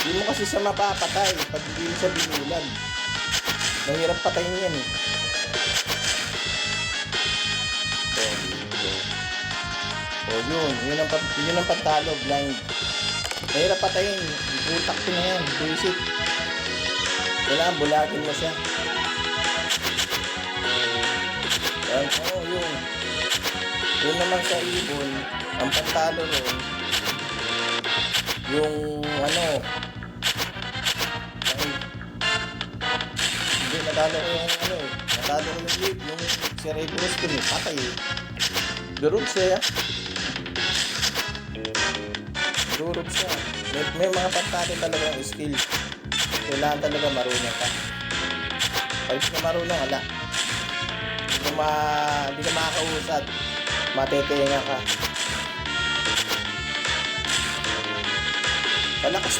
Hindi mo kasi siya mapapatay pag hindi mo siya binulan. Mahirap patayin yan eh. Yun ang pantalo, blind. Mahirap patayin, utak ko na yan, buisit. Kailangan bulagin mo siya. Yun. Yun naman sa ibon, ang pantalo ron, yung hindi, natalo ko yung lead, yung si Ray Brusco ni patay eh. Durog siya. May mga pantalo talagang skill. Kailangan talaga marunong ka. Pag hindi ka marunong, wala. Hindi ka makakausad. Matetenga ka. Kalakas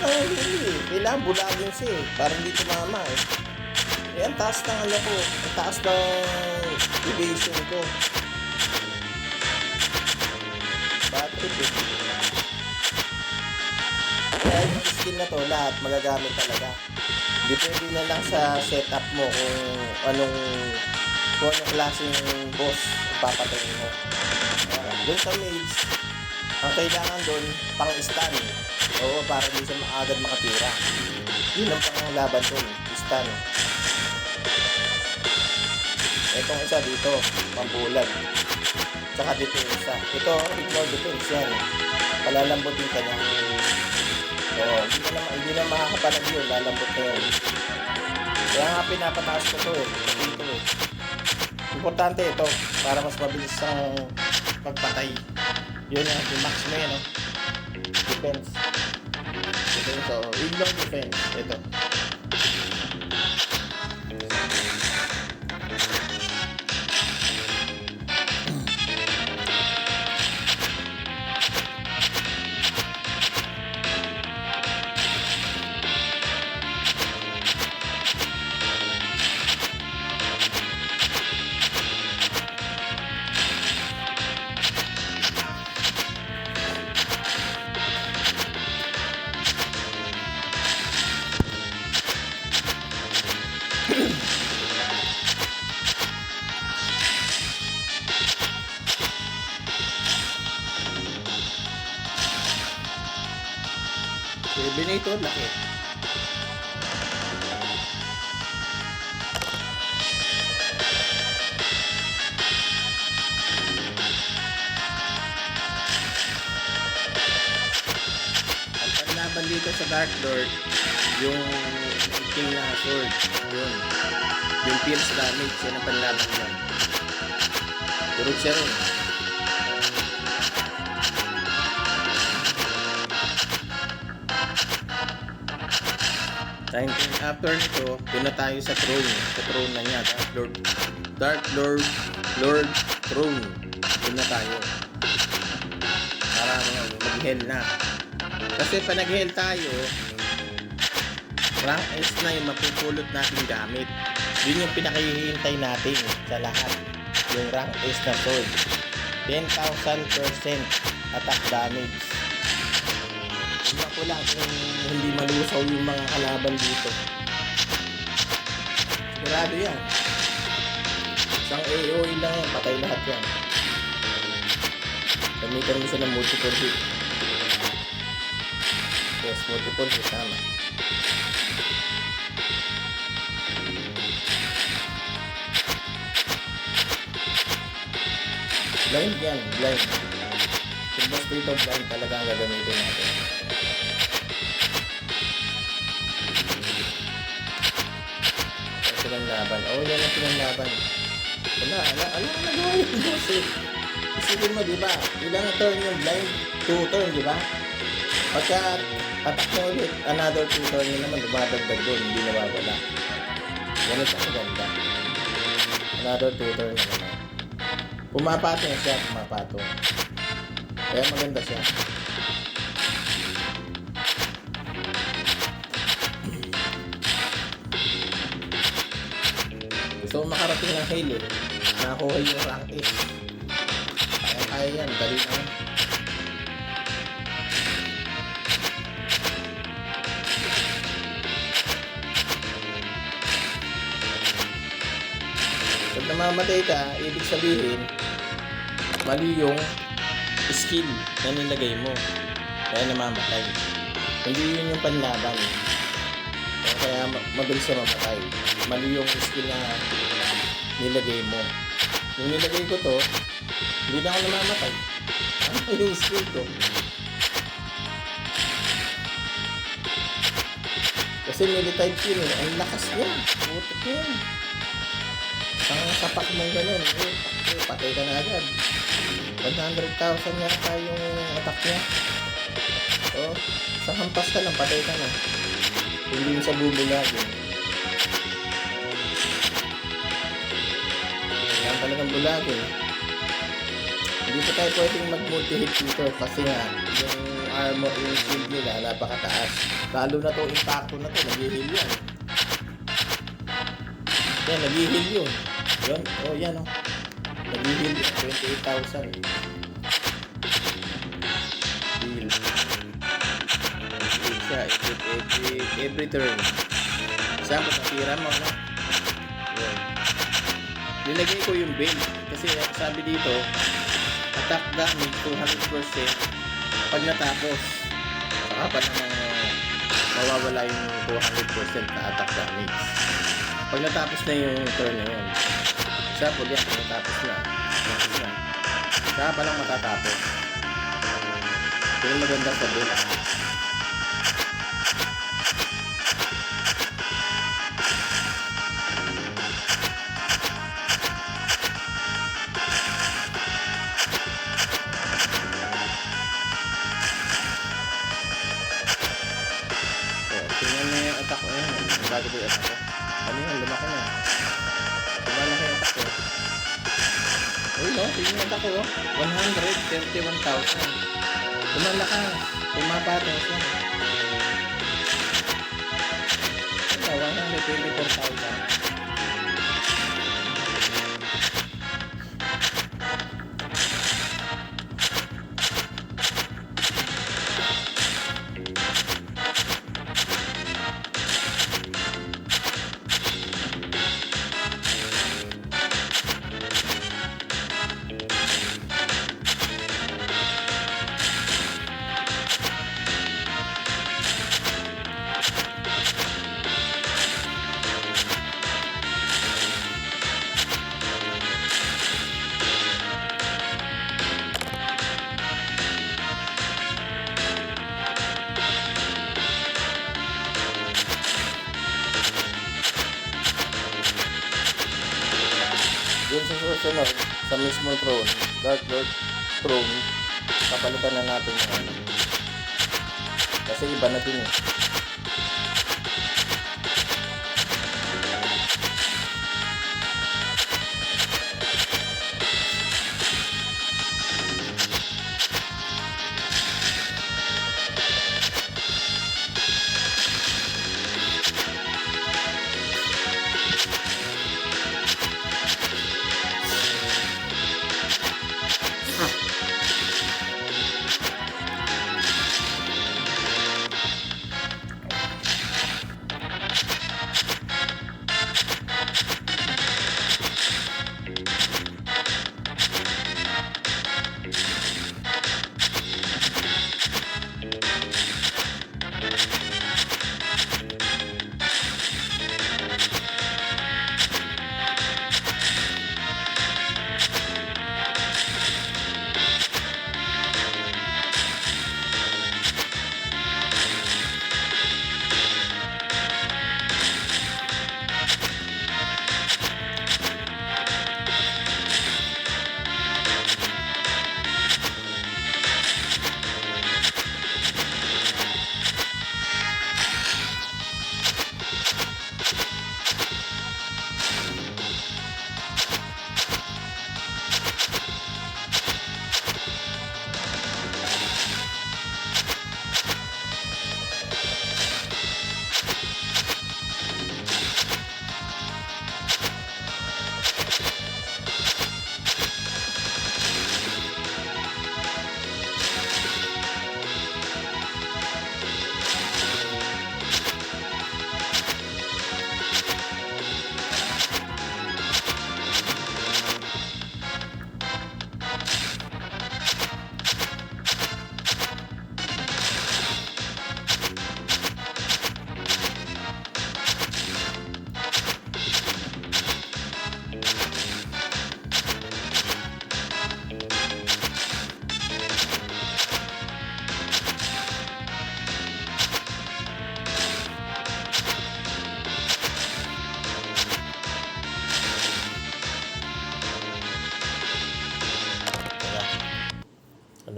na yung hili eh. Kailangan bulagin siya eh. Para hindi tumama eh. Ang taas ng ko. Ang taas ng evasion ko. Bad trip eh. Kaya yung skill na to, lahat magagamit talaga. Depende na lang sa setup mo kung anong klaseng boss papatayin mo. Doon sa mage, ang kailangan doon, pang-stun. Oo, para di siya agad makatira. Yun ang pang-laban doon, stun. Itong isa dito, pambulag. Tsaka dito isa. Ito, ignore defense yan. Palalambutin ka niya. Oo, hindi na makakapalag yun, lalambot na yun. Kaya nga pinapataas ko to eh. Dito eh. Importante ito, para mas mabilis ang pagpatay. Yun yan, i-max mo yan oh. Defense. So, ignore defense. Ito. Venator, laki. Ang panlaban dito sa Dark Lord, yung king na sword, yun. Yung pierce damage, yan ang panlaban yan. Durog siya rin. After nito, doon na tayo sa throne. Sa throne na niya, Dark Lord Throne. Doon na tayo. Para mag-heal na. Kasi pa nag-heal tayo, rank S na yung mapupulot natin gamit. Yun yung pinakihihintay natin sa lahat. Yung rank S na sword. 10,000% attack damage. Tingnan ko lang kung hindi malusaw yung mga kalaban dito. Sigurado yan. Isang AOE lang yan, patay lahat yan. Gamitan mo siya ng multiple hit. Yes, multiple hit, tama. Blind yan, blind. Kung basta dito blind talaga ang gagamitin natin. Silang laban. Oh, yan ang silang laban. Wala ang nagawa yung boss eh. Isipin mo, diba? Ilang turn yung blind? 2 turn, diba? Pagka attack mo ulit, another 2 turn yun naman, dumadagdag doon, hindi nawawala. Ganun siya maganda. Another 2 turn na naman. Pumapatong siya, pumapatong. Kaya maganda siya. So makarating ng hail eh. Nakakuha yung rank 8. Kaya yan, dali lang. namamatay ka, ibig sabihin, mali yung skill na nilagay mo. Kaya namamatay. Hindi yun yung panlaban. Kaya mabilis na mamatay. Mali yung skill na nilagay mo. Yung nilagay ko to, hindi na ako namamatay. Ano yung skill ko? Kasi nilitype yun eh. Ang lakas yun. Putik yun. Ang sapak mong ganun. Patay ka na agad. 100,000 yata yung attack niya. So, sa hampas ka lang, patay ka na. Hindi mo sa bubulagin. Kailangan talagang bulagin. Hindi pa tayo pwedeng mag-multi-hit dito kasi nga, yung armor, yung shield nila, napakataas. Lalo na to, impacto na to, nag-heal yan. Yan, nag-heal yun. Yun, oh yan oh. Nag-heal yun, 28,000. Heal. Heal siya, every turn. Example, natira mo, no? Yun. Nilagay ko yung build. Kasi sabi dito, attack damage 200% pag natapos. Saka pa naman mawawala yung 200% na attack damage. Pag natapos na yung turn na yun. Example yan, pag natapos na. Saka pa lang matatapos. Yun yung maganda sa build. Tingnan mo yung attack ko yun. Bago ko yung attack ko. Ano yun? Lumaki na. Lumalaki yung attack ko. Uy no, tingnan yung attack ko. 131,000. Lumalaki. Pumapatos na. 124,000. Yun sa susunod, sa mismo throne, Dark Lord throne, kapalitan na natin yung ano. Kasi iba na din eh.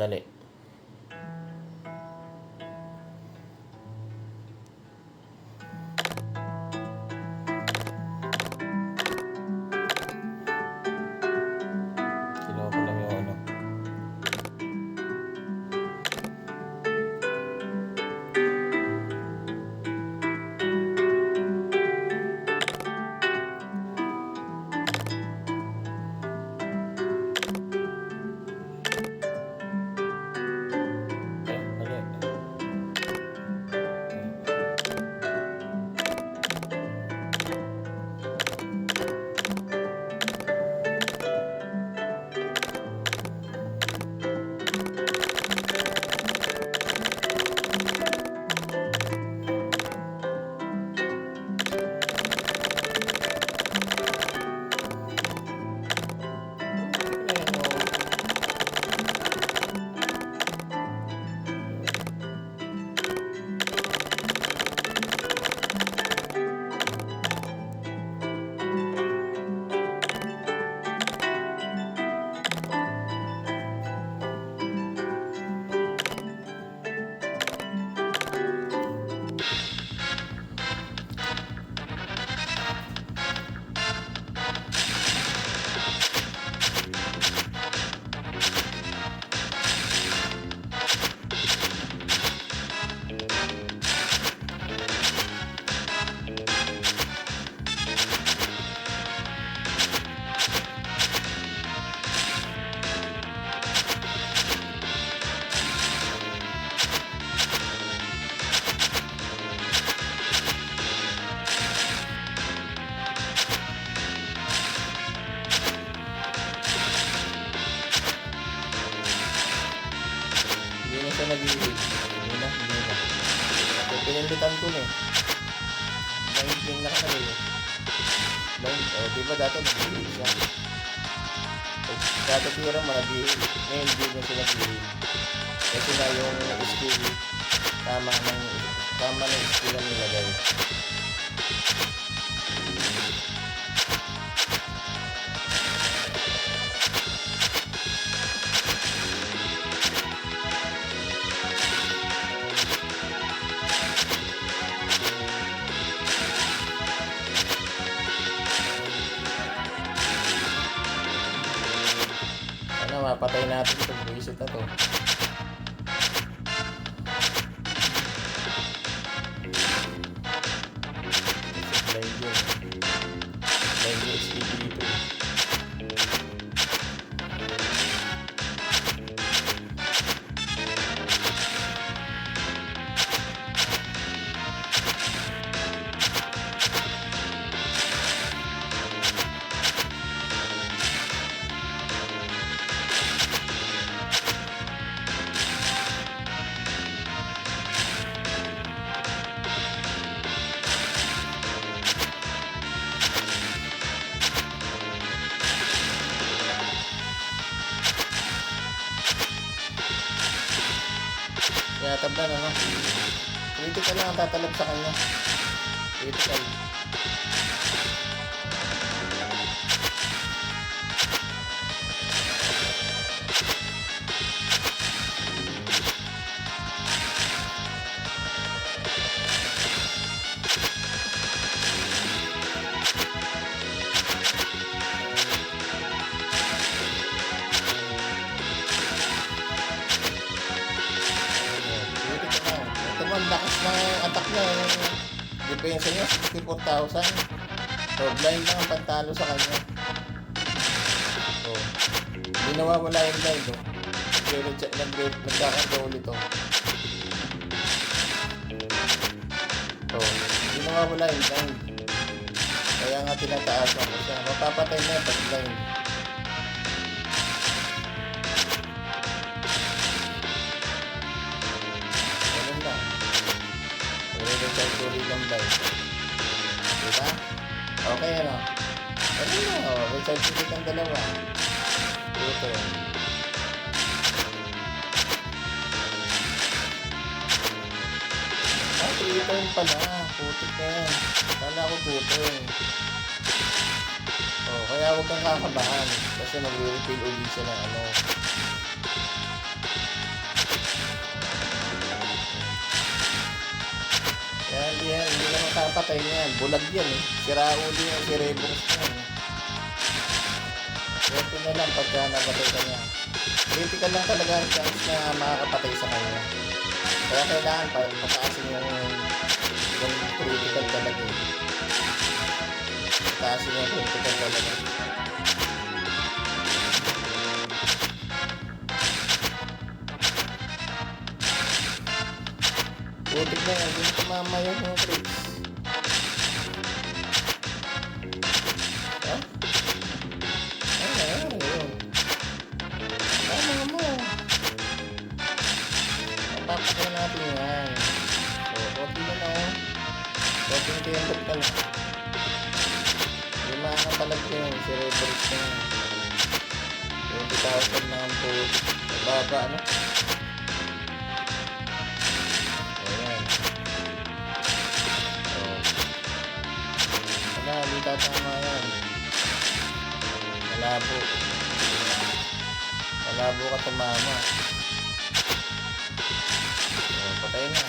Sandali. Kinuha ko lang yung ano. Mali. Hindi na siya nag-iig. Hindi na. So, pinilitan ko na eh. Blind link na kami eh. Blind, diba dati nag-iig siya? Dati tira mo nag-iig. Ngayon hindi na siya nag-iig. Kasi na yung skill, tama ng skill ang nilagay. Mapatay natin itong buwisit na to. Blind yun. Blind yun. STP dito. Tinatablan ano? Critical lang ang tatalab sa kanya. Critical. Ang lakas ng attack niya, yung depensa niya 64,000. So blind lang ang pantalo sa kanya. So hindi nawawala yung blind oh. Nagkakanda ulit oh. So hindi nawawala yung blind. Kaya nga tinataasan ko siya. Mapapatay na yung pag blind. Recharge ulit ng light. Diba? Okay ano? Ano na o? Recharge ulit ang dalawa. Ito. Ito yung pala. Putik na yan. Kala ko tutong. Kaya huwag kang kakabahan. Kasi mag-refill ulit siya ng ano. makakapatay niyan. Bulag yan eh. Sira ulo yung si Rebels niyan. Ito na lang pagka napatay ka niya. Critical lang talaga ang chance na makakapatay sa kanya. Kaya kailangan pataasin yung critical talaga eh. Pataasin yung critical talaga. Butik na yan, hindi na tumama yung tricks. Ha? Ayun. Tama mo. Papakita natin yan. So, konti na na oh. Konti tiyembot ka na. Hindi makakapalag yun. Si Rebels na yan. 20,000 na ang po. Baba, ano? Hindi tatama yan. Malabo ka tumama. Patay na.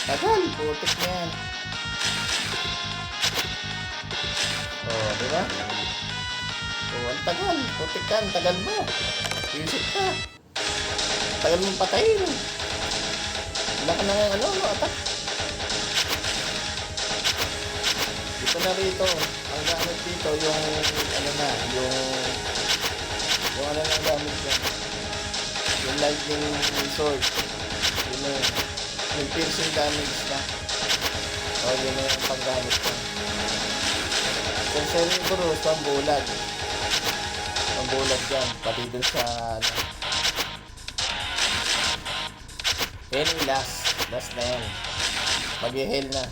Tagal, putik na yan. Diba? Ang tagal, putik ka, tagal mo. Isip ka. Tagal mong patayin. Wala ka na attack. Dito na rito, ang gamit dito yung gamit dyan. Yung lightning sword. Yun na yun. Yung piercing damage na. Yun na yung panggamit ko. Sa Cerberus, pambulag. Pambulag dyan. Pati dun sa Yan yung last. Last na yan. Mag-heal na.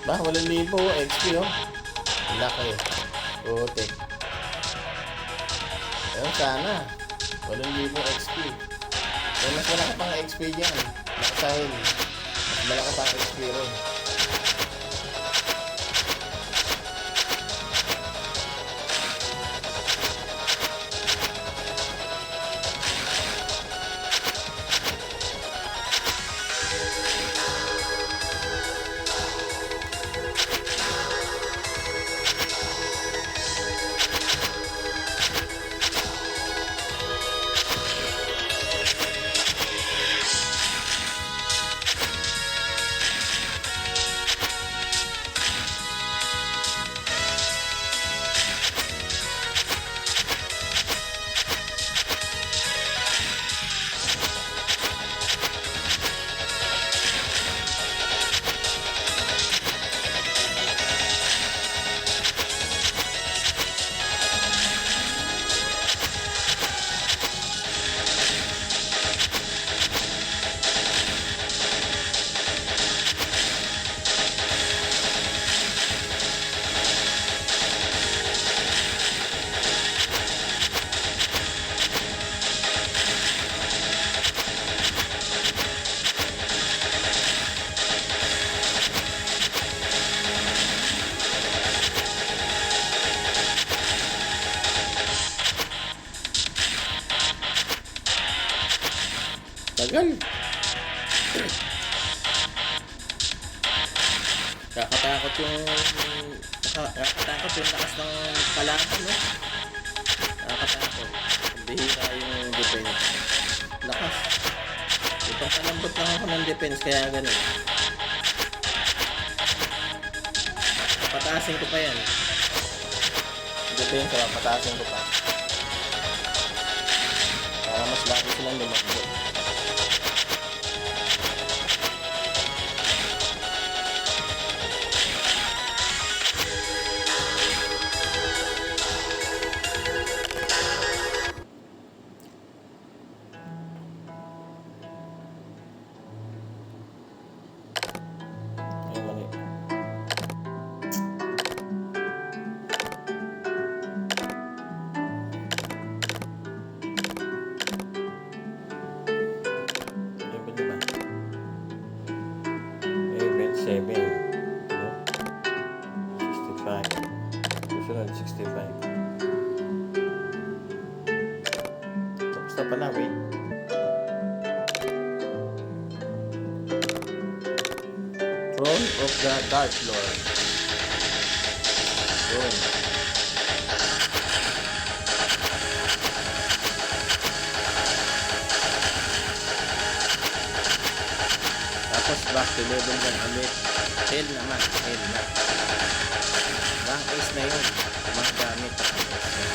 Ba, 8,000 XP oh. Laki. Putik. Ayun sana. 8,000 XP. Kaya mas malaki pang XP dyan. Nakasahil. Mas malaki pang XP rin. Tagal. Kakatakot yung lakas ng kalaban, no? Nakakatakot. Bihira yung defense. Lakas. Itong kalambot lang ako ng defense, kaya ganun. Pataasin ko pa yan. Defense, pataasin ko pa. Para mas laki silang lumakbo. Ay, mali. Level 7. No? 65. Susunod, 65. Tapos na pala, wait. Throne of the Dark Lord. Yun. Tapos back to level 1 ulit. Hell naman, hell na. Rank S na yun. Mas gamit ang rank S na.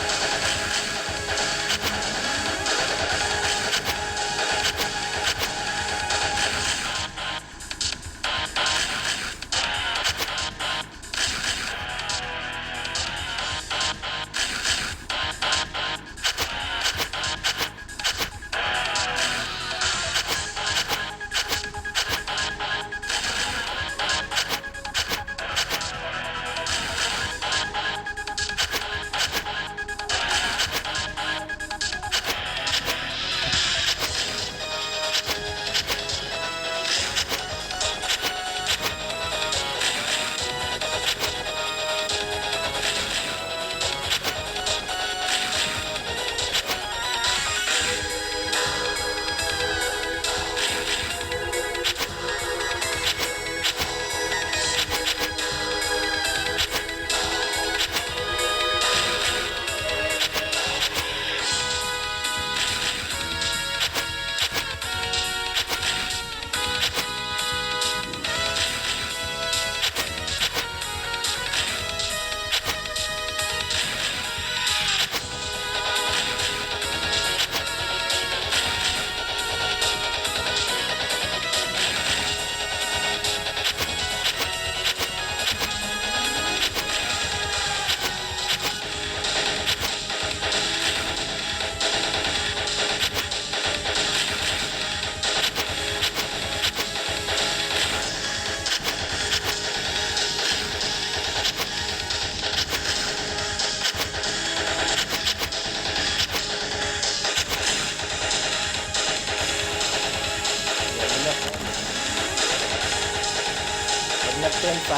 Nag-10-5,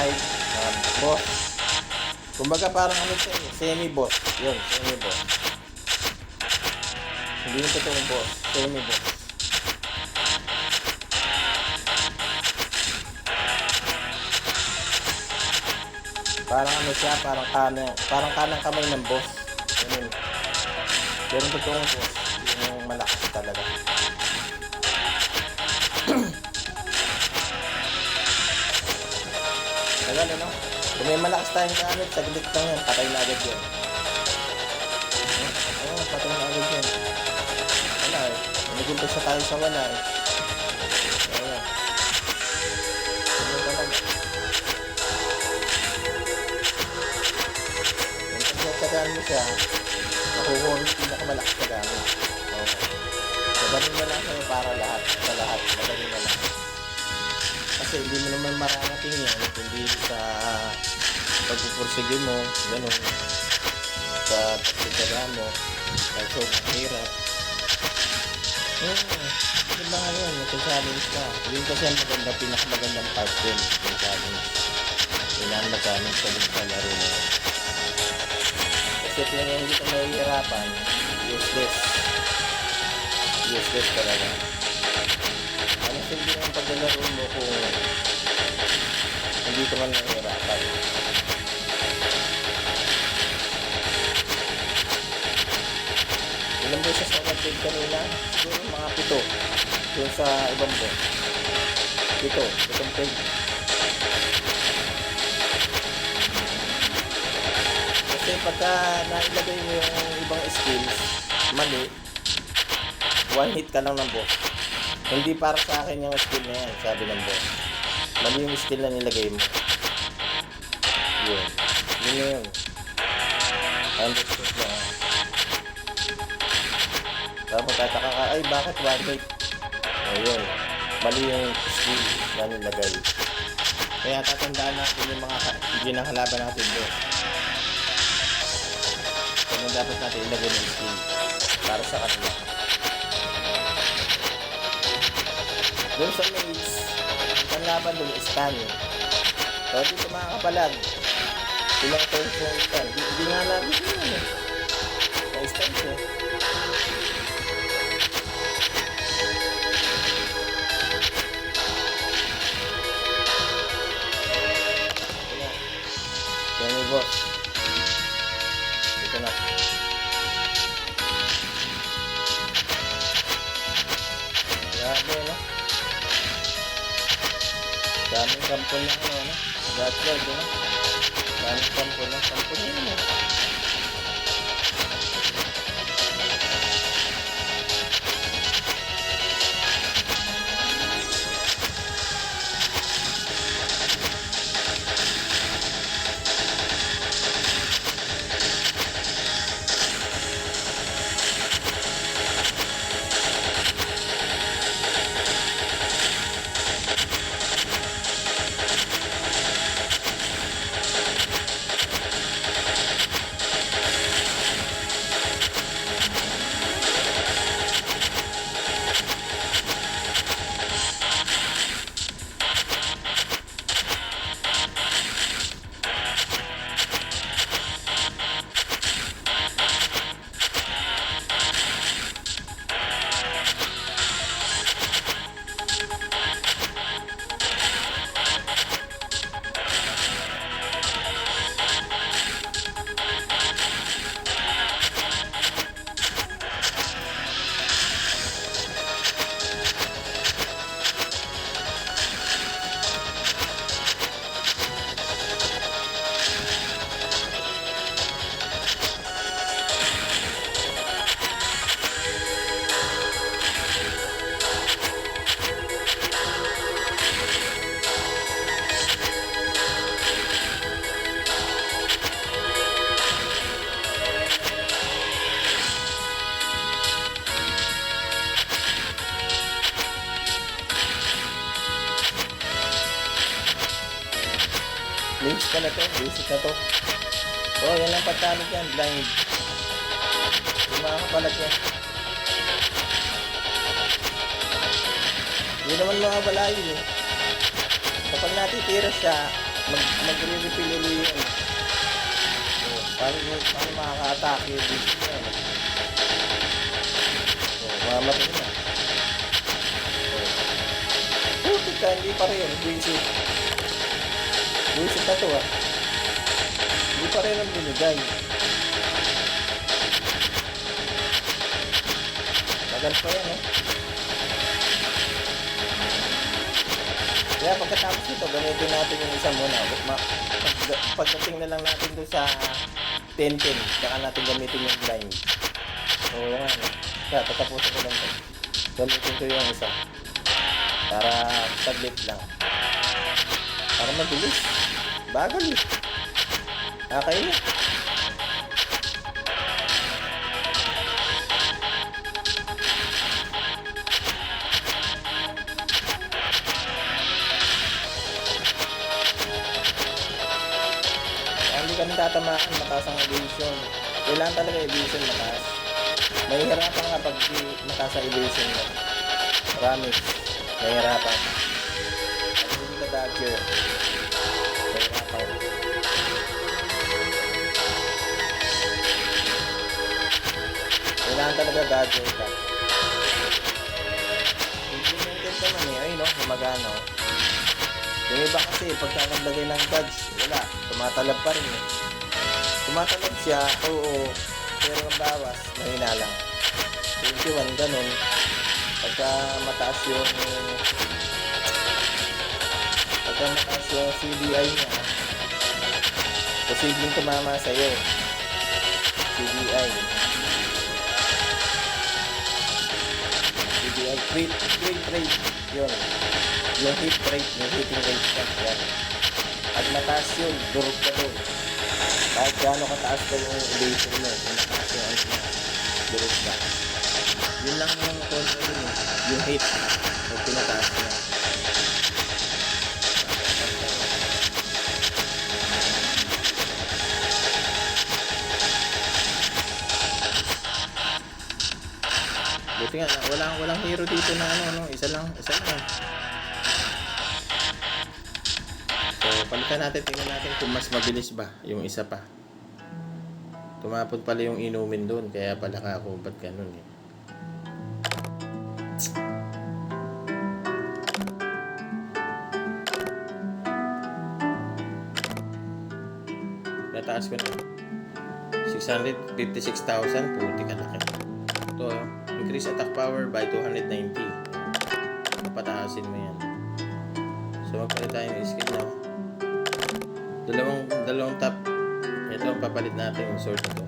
boss. Kumbaga parang ano siya, semi-boss. Yun, semi-boss. Hindi yung totoong boss, semi-boss. Parang ano siya, parang kanang kamay ng boss. Yun. Pero yung totoong boss, yung malakas talaga. Tagal, ano? Kung may malakas tayong kaanod, saglit lang yan, patay na agad yun. Oo, patay na agad yun. Wala eh. Nag-umpisa tayo sa wala eh. Ayan. Ano talaga? Yung pagkatagaan mo siya, nakukuha yung pinakamalakas na gamit. Okay. Magaling na lang sa'yo para lahat, sa lahat, magaling na lang. Kasi hindi mo naman mararating yan, kundi sa pagpupursige mo, gano'n, sa pagkitagaan mo, kahit sobrang hirap. Diba nga yun, yung challenge ka. Yun kasi ang maganda, pinakamagandang part din, yung challenge. Kailangan mag-challenge ka din sa laro na yun. Kasi kung hindi ka mahihirapan, useless. Useless talaga. silbi ng paglalaro mo kung hindi ka man nahihirapan. Ilang beses na nag-trade kanina? Siguro mga 7. Doon sa ibang boss. 7 trade. Kasi pagka nailagay mo yung ibang skills, mali, one hit ka lang ng boss. Hindi para sa akin yung skill na yan, sabi ng boss. Mali yung skill na nilagay mo. Yun. Yun na yun. Understood na. Tapos tataka ka, ay bakit one hit? Ayun. Mali yung skill na nilagay. Kaya tatandaan natin yung mga ginahalaban natin doon. Kaya dapat natin ilagay ng skill para sa kanila. Doon sa mage, ang laban doon, stun. So, dito mga kapalag, ilang turns yung stun. Hindi nga natin yun eh. Na-stun siya. Ito na. Yan yung boss. Ito na. Grabe, no? Daming kampo na ano, Godguard, no? Daming kampo na yun, no? Links ka na to, basic na to. Oh, yan lang pagkamit yan, blind. Yung mga kapalag yan. Hindi naman mga balayo eh. Kapag natitira siya, magre-refill ulit yan. So, paano makaka-atake yung basic na yan? So, mamatay na. So, putik ka, hindi pa rin, basic. Buisit na to ah. Hindi pa rin ang binigay. Tagal pa yan eh. Kaya pagkatapos nito, gamitin natin yung isa muna. Pagdating na lang natin doon sa 10-10, saka natin gamitin yung blind. So yan ano. Kaya tatapusin ko lang ito. Gamitin ko yung isa. Para saglit lang. Para mabilis. Bagal eh. Okay na. Hindi kami tatamaan. Mataas ang evasion. Kailangan talaga evasion mataas. Mahihirapan kapag mataas ang evasion mo. Promise. Mahihirapan. Pag hindi ka dodger. Kailangan talaga dodger ka. Implemented naman eh. Ayun no, gumagana. Oh. Yung iba kasi, pagka naglagay ng gauge, wala, tumatalab pa rin eh. Tumatalab siya, oo, pero ang bawas, mahina lang. 21, ganun. Pagka mataas yung CDI niya, posibleng tumama sa'yo. CDI, crate rate, yun. Yung heat rate, yung heating rate ka, yan. Pag mataas yun, durog ka doon. Kahit gaano kataas ka yung elevation mo, yung mataas yung ano mo, durog ka. Yun lang yung control yun eh, yung heat, pag pinataas niya. Buti nga, walang hero dito na ano, isa lang. So, palitan natin, tingnan natin kung mas mabilis ba yung isa pa. Tumapon pala yung inumin doon, kaya pala kakubat ganun eh. Nataas ko na 656,000, puti ka laki. Ito, increase attack power by 290. Pataasin mo yan. So magpalit tayo ng skill na. Dalawang tap. Ito ang papalit natin yung sword na ito.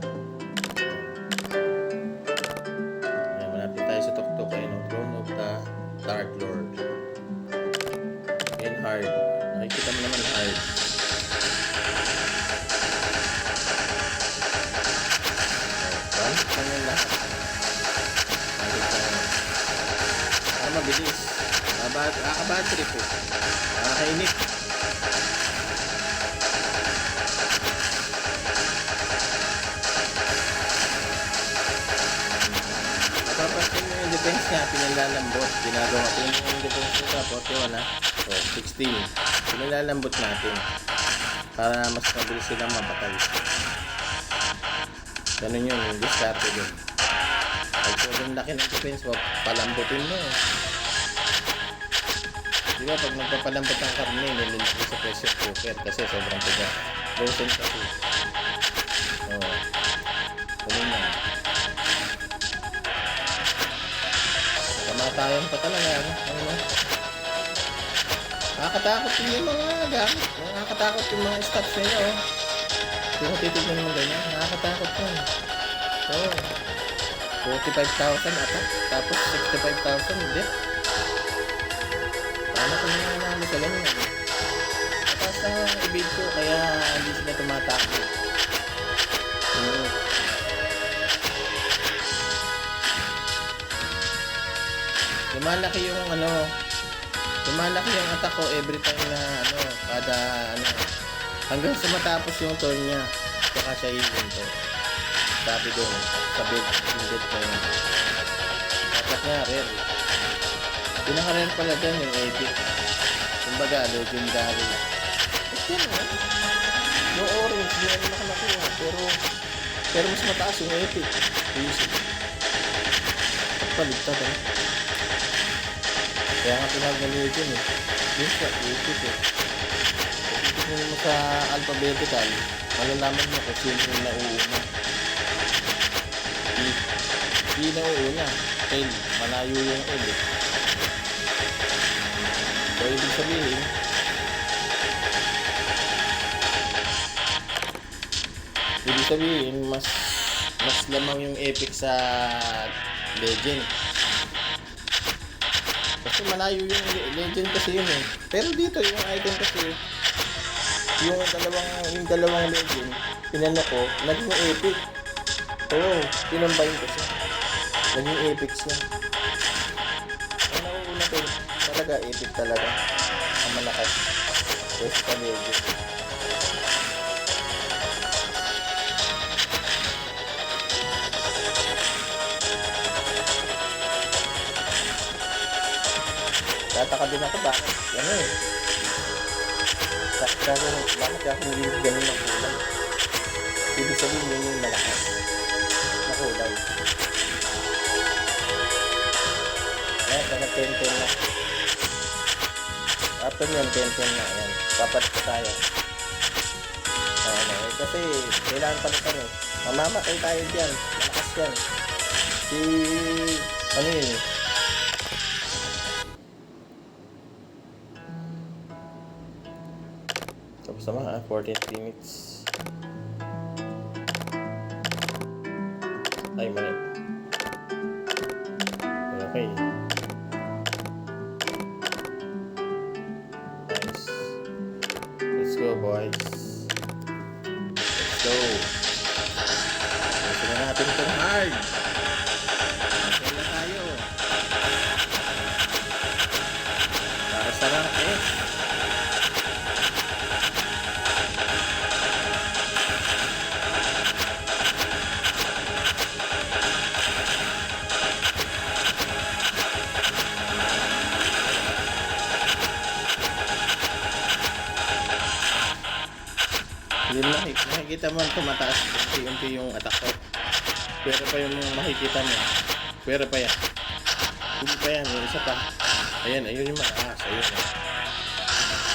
Ayan, malapit tayo sa tuktok. Ayan, Throne of the Dark Lord. And hard. Nakikita mo naman hard. Ano yung lahat? Mabilis. Nakabad trip eh. Nakakainit. Napapansin mo yung defense niya, pinalalambot. Ginagawa ko yung defense niya, 41 ha. So, 16. Pinalalambot natin. Para mas mabilis silang mapatay. Ganun yun, yung discarte din. Pag sobrang laki ng defense mo, palambutin mo. Diba pag nagpapalambot ng karne, nililagay sa pressure cooker kasi sobrang tiga. Frozen kasi. Oo. Ganun yan. Kamatayan pa talaga. Ano? Nakakatakot yung mga gamit. Nakakatakot yung mga stats nila. Oh. Hindi mo titignan mo ganyan. Nakakatakot yun. Oo. 45,000 attack. Tapos 65,000 hindi. Paano kung nangyayari ka lang yan? Mataas na evade ko kaya hindi sila tumatakbo. Lumalaki yung lumalaki yung attack ko every time na kada hanggang sa matapos yung turn niya. Tsaka siya hihinto. Sabi doon, sa bed ko yun. Dapat nga, rare. Pinaka-rare pala dyan yung epic. Kumbaga, legendary. Ito yun, yung orange, hindi naman nakalaki pero mas mataas yung epic. Easy. Paligtad kaya nga tinawag na legend eh. Yun siya, epic eh. Kung mo sa alphabetical, malalaman mo kung sino yung nauuna. Di nauuna. L. Malayo yung L eh. So, ibig sabihin, mas lamang yung epic sa legend. Kasi malayo yung legend kasi yun eh. Pero dito yung item kasi, yung dalawang legend, pinano ko, naging epic. Oo, pinambayin ko siya. Naging epic siya. Ang nauuna ko, talaga epic talaga. Ang malakas. Kasi sa legend. Tataka din ako bakit? Ano eh. Bakit ako hindi ganun ang kulay? Ibig sabihin yun yung malakas na kulay. Kaya pag 10-10 na. button yan, 10 na yan. Papalit pa tayo. Kasi kailangan palitan eh. Mamamatay tayo dyan. Malakas yan. Ano yun eh. Tapos naman 14 minutes. Ay, mali. Okay. Nice. Let's go, boys. Let's go. Gusto na natin itong hard. Masaya na tayo. Para sa rank S. Yun, nakikita mo tumataas unti-unti yung attack ko. Pero pa yung makikita mo. Pero pa yan. Hindi pa yan. Yung isa pa. Ayan, ayun yung mataas. Ayun.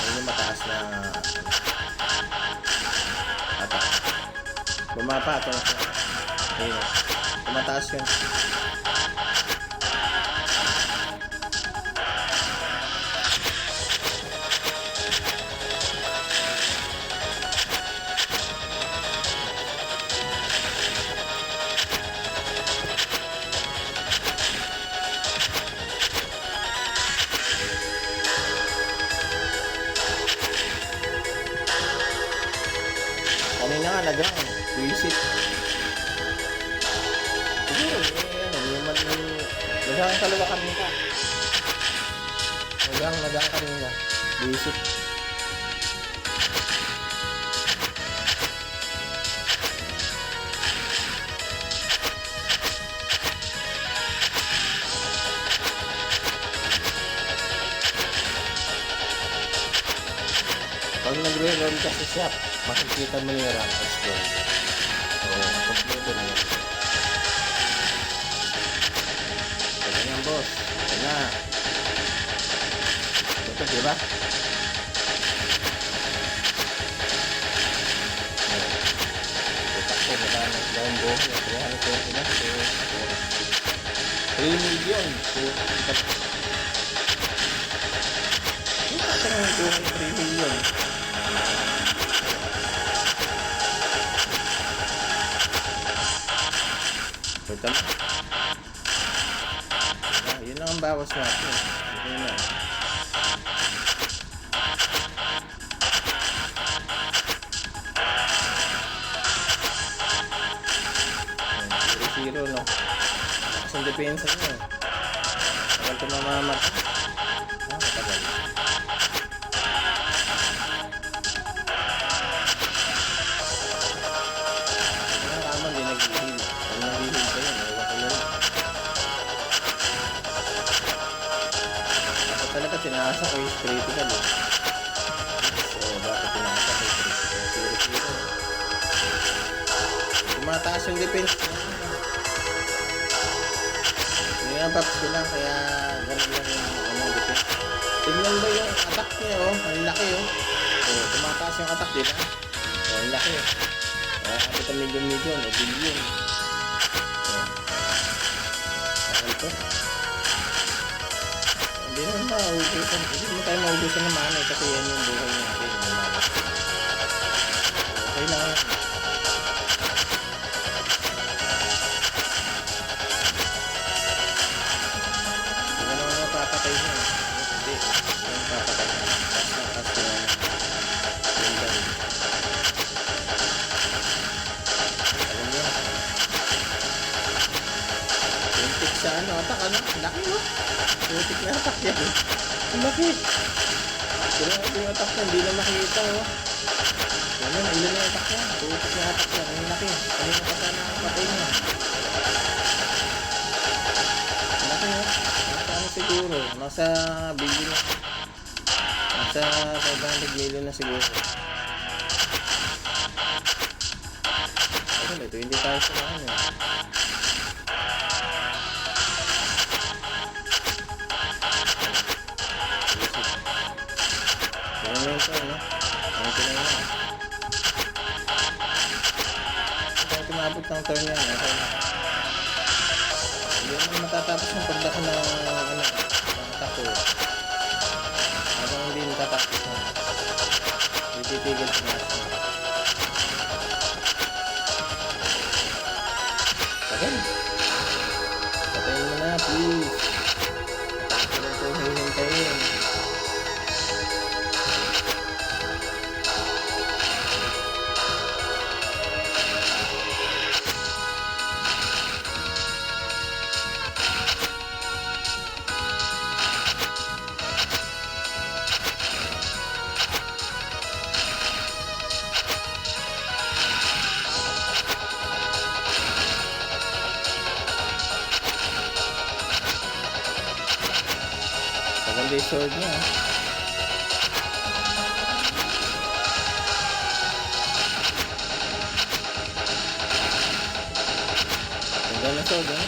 Ayun yung mataas na attack. Bumapa ito. Ayun. Tumataas yun. Kanina nga nagang visit. Siguro, nagang kalawa kanina. Nagang kanina. Visit. Pag nagre-roll ka sa shop, makikita mo yung rank score. So, kompleto na yun. Kaya yan, boss. Kaya na. Ito, diba? Ito, magkano daw ang buhay. 320 na. 3 million. Ito ang buhay, 3 million. Ito na. Yun lang ang bawas natin. Yun na. Zero, no? Lakas ang depensa nyo. Tagal ito mamamat. Matagal. Nakakaman din nag-heal. Kung nag-heal ka yun, ewan ko na rin. Dapat talaga tinasa ko yung critical eh. So, bakit tinasa ko yung critical? Zero. Tumataas yung defense niya. Pinapaps ko lang kaya ganun lang yung defense. Tignan ba yung attack niya oh? Ang laki oh. So, tumataas yung attack diba? So, ang laki oh. Nakakapit ang million o billion. Bakal to. Hindi naman mauubusan. Hindi mo tayo mauubusan ng mana kasi yan yung buhay natin. Okay lang. Hindi naman mapapatay niya. Hindi. Hindi naman mapapatay niya. Kasi yung dami. Alam niya. Tuntik sa ano. Atak ano. Laki no? Tuntik na atak yan. Ang laki. Pero yung atak niya hindi na makikita oh. Yan yun. Ilan na atak niya. Tuntik na atak yan. Ang laki. Kanina pa sana ang patay niya. Ang laki oh. Nasa ano siguro. Nasa billion na. Nasa 500 million na siguro. Ayun, ito hindi tayo sa ano. Ganyan ito, no? Ang tinanong na. Kaya tumabot ng turn yan, okay na. Hindi naman matatapos yung pagdako ng, ng tako. Habang hindi matatapos na. Hindi titigil sa mas na. Tagal. Patayin mo na, please. Patayin ko hihintayin. Maganda yung sword niya. Maganda na sword, eh.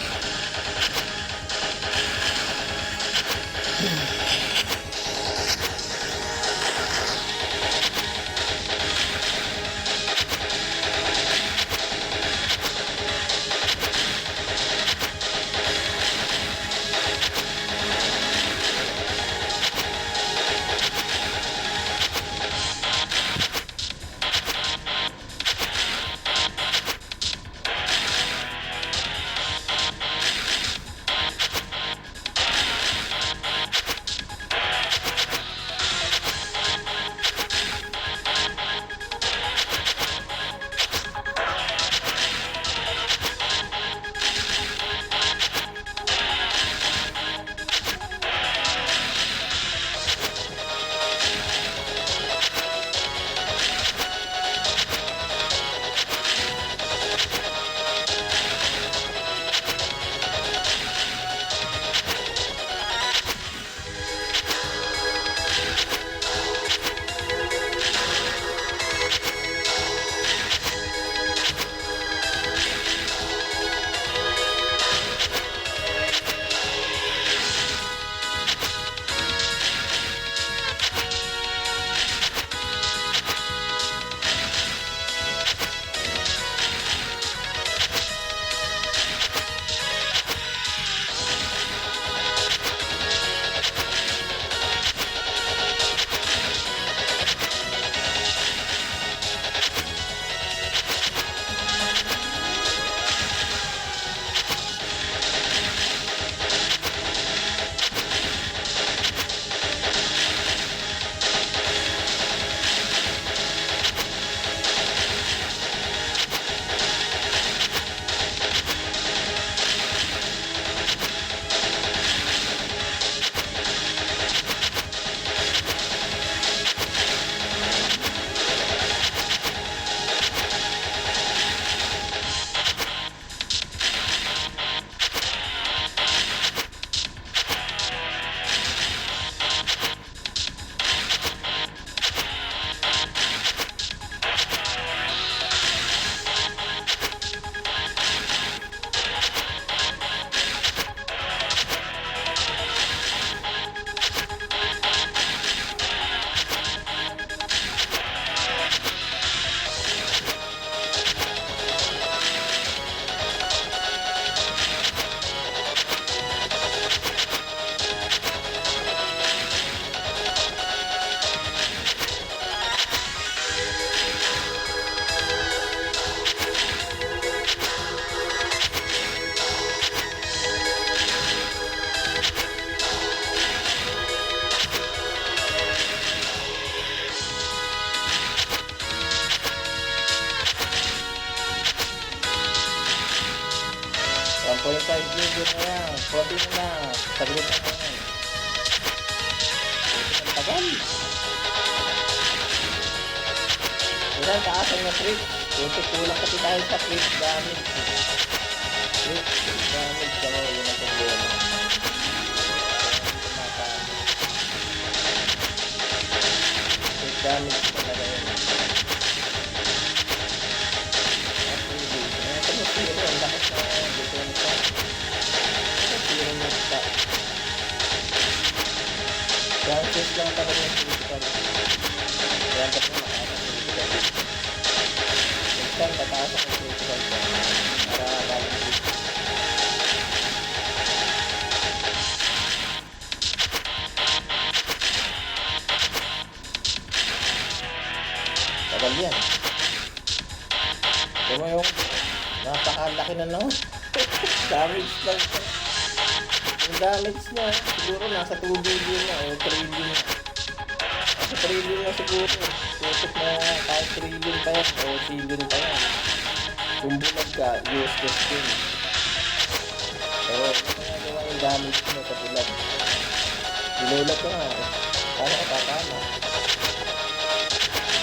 Point 5 video na yan. 40 na na. Saglit na na yan. Ang tagal. Ilan taasan na trip. Kulang kasi tayo sa trip damage. Trip damage. Kaya yun ang problema. Trip damage talaga yun. Ang lakas na defensa. Zero na stop. Chances lang talaga yung physical. Ayan, tapos na critical hit. Next time, tataas ako critical hit. Para galing hit. Tagal yan. Ito mo yung napakalaki na naman. Damage lang. Yung damage niya, siguro nasa 2 billion na o 3 billion na. Nasa 3 billion na siguro. Tutok na kahit 3 billion pa yan o billion pa yan. Kung bulag ka, useless din. So, ginagawa yung damage mo sa bulag. Binulag ka nga. Paano ka tatama?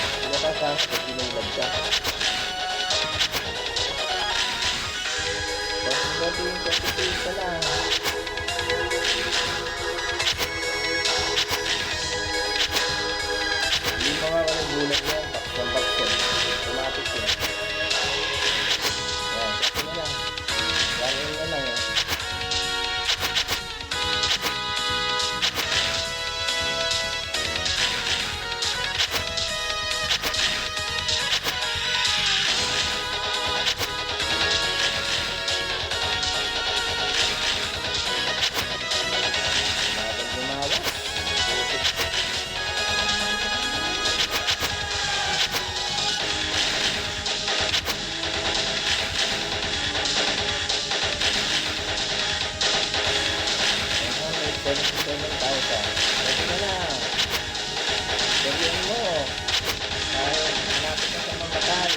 Hindi ka tatama pag binulag ka. Pag yung 20 ka lang. Hindi pa nga walang bulag yan. Baksan. Automatic yan. Ayan, kasi na lang. Gano'n na lang yan. Sabihin mo, kahit malapit na sa mamatay.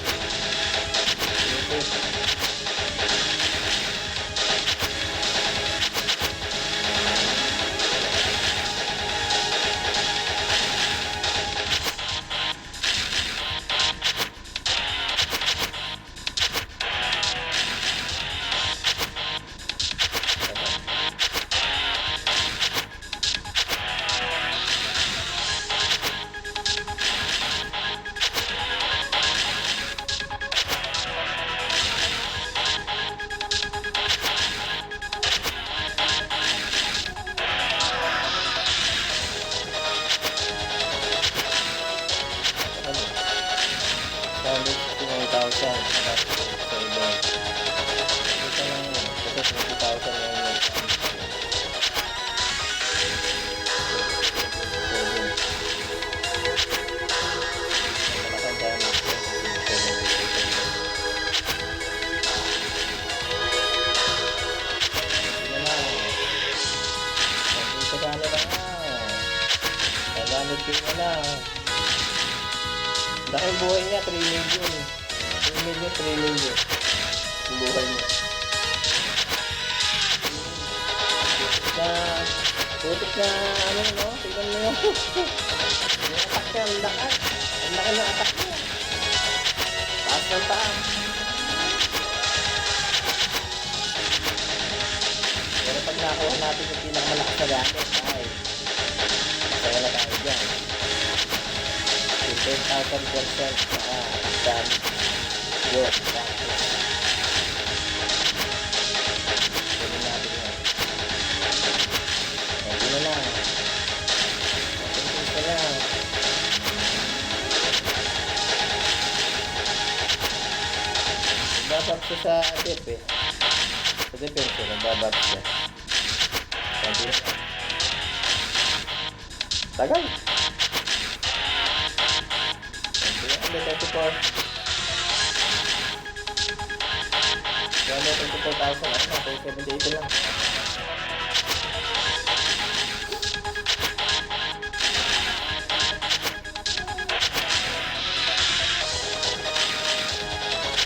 Dahil buhay niya, 3 million. 3 million, 3 million. Yung buhay niya. Tutik na, ano, no? Tignan mo yun. Yung attack niya, ang lakas. Ang laki ng attack niya. Taas ng taas. Pero pag nakuha natin yung pinakamalakas na gamit, ay, masaya na tayo dyan. 10,000% damage. Yun, practice. Tuloy natin yan. Hindi na lang. Matintis na lang. Nagbabab siya sa dip eh. Sa defense, nagbabab siya. Sabi na lang. Tagal! 24. 24,000. Ano na, 78 lang.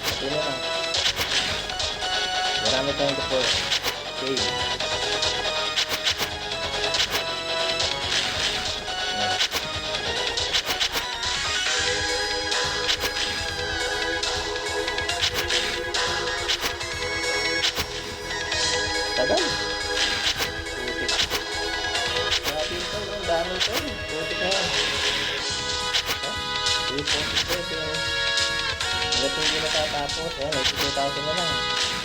Ito na lang. Marami tayong deploy. Okay. Tagal. Putik. Grabe ito, ang dami ito. Putik na yan. Putik ito. Hanggat hindi natatapos. Ayan, 82,000 na lang.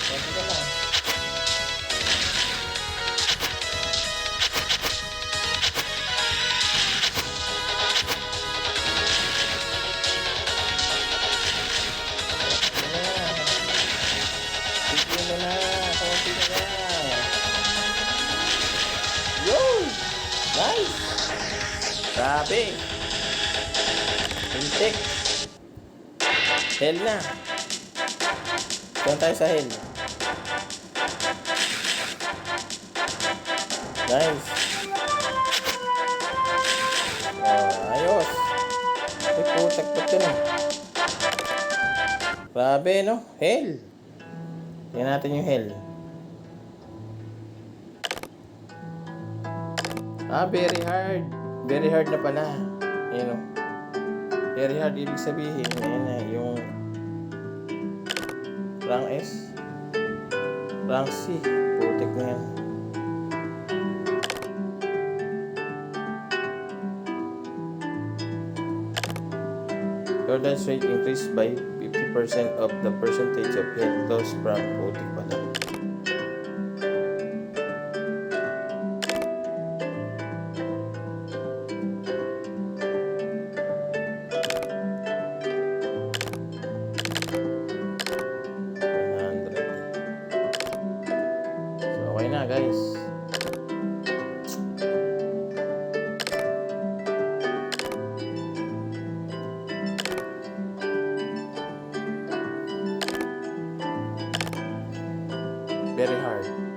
Putik na lang. Grabe. Hintik. Hell na. Doon tayo sa hell. Nice. Oh, ayos. Ay, putak pa ito na. Grabe, no? Hell. Tingnan natin yung hell. Very hard. Very hard na pala. Yun, no? Very hard, ibig sabihin. Ayan na, yung rank S. Rank C. Putik na yan. Jordan's rate increased by 50% of the percentage of health loss from putik pala. So, okay na guys. Very hard.